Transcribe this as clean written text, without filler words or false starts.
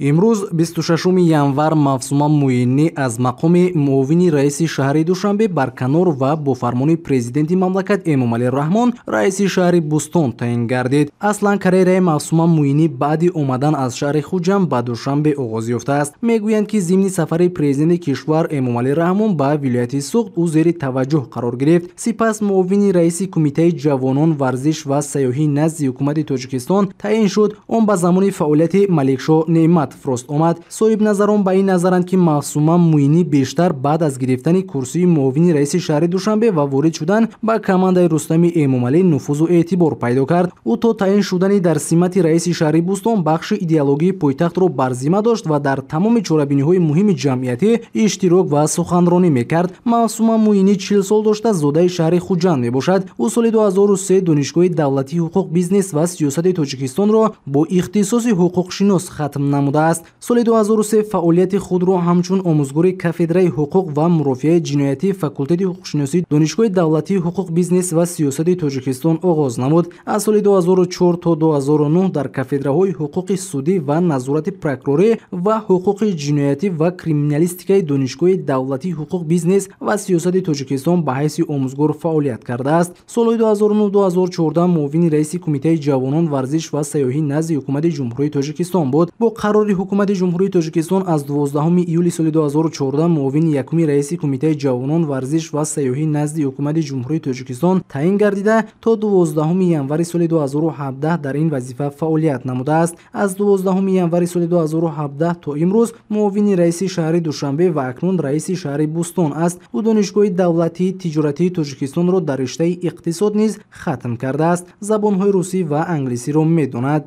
имрӯз 26 январ Мавсума Муинӣ аз мақоми муовини раиси шаҳри Душанбе барканор ва бо фармони президенти мамлакат Эмомалӣ Раҳмон раиси шаҳри Бустон таъин гардид. Аслан карьераи Мавсума Муинӣ баъди омадан аз шаҳри Хуҷанд ба Душанбе оғоз ёфтааст. Мегӯянд, ки зимни сафари президенти кишвар Эмомалӣ Раҳмон ба вилояти Суғд ӯ зери таваҷҷӯҳ қарор гирифт. Сипас муовини раиси кумитаи ҷавонон, варзиш ва сайёҳӣ назди ҳукумати Тоҷикистон таъин шуд. Он ба замони фаъолияти Маликшоҳ Неъмат фурост омад. Соҳибназарон ба ин назаранд, ки Мавсума Муинӣ бештар баъд аз гирифтани курсии муовини раиси шаҳри Душанбе ва ворид шудан ба командаи Рустами Эмомалӣ нуфузу эътибор пайдо кард. ӯ то таъин шудани дар симати раиси шаҳри Бустон бахши идеологии пойтахтро бар зимма дошт ва дар тамоми чорабиниҳои муҳими ҷамъиятӣ иштирок ва суханронӣ мекард. Мавсума Муинӣ 40 сол дошта зодаи шаҳри Хуҷанд мебошад. ӯ соли 2003 донишгоҳи давлатии ҳуқуқ, бизнес ва сиёсати Тоҷикистонро бо ихтисоси ҳуқуқшинос хатм намудааст. Соли 2003 фаъолияти худро ҳамчун омӯзгори кафедраи ҳуқуқ ва мурофиаи ҷиноятӣ факултети ҳуқуқшиносии донишгоҳи давлатии ҳуқуқ, бизнес ва сиёсати Тоҷикистон оғоз намуд. Аз соли 2004 то 2009 дар кафедраҳои ҳуқуқи судӣ ва назорати прокурорӣ ва ҳуқуқи ҷиноятӣ ва криминалистикаи донишгоҳи давлатии ҳуқуқ, бизнес ва сиёсати Тоҷикистон ба ҳайси омӯзгор фаъолият кардааст. Солҳои 2009-2014 муовини раиси кумитаи ҷавонон, варзиш ва сайёҳӣ назди ҳукумати ҷумҳурии Тоҷикистон буд. Бо қарори ҳукумати ҷумҳурии Тоҷикистон аз 12 июли соли 2014 муовини якуми раиси кумитаи ҷавонон, варзиш ва сайёҳӣ назди ҳукумати ҷумҳурии Тоҷикистон таъин гардида, то 12 январи соли 2017 дар ин вазифа фаъолият намудааст. Аз 12 январи соли 2017 то имрӯз муовини раиси шаҳри Душанбе ва акнун раиси шаҳри Бустон аст. ӯ донишгоҳи давлатии тиҷоратии Тоҷикистонро дар риштаи иқтисод низ хатм кардааст. Забонҳои русӣ ва англисиро медонад.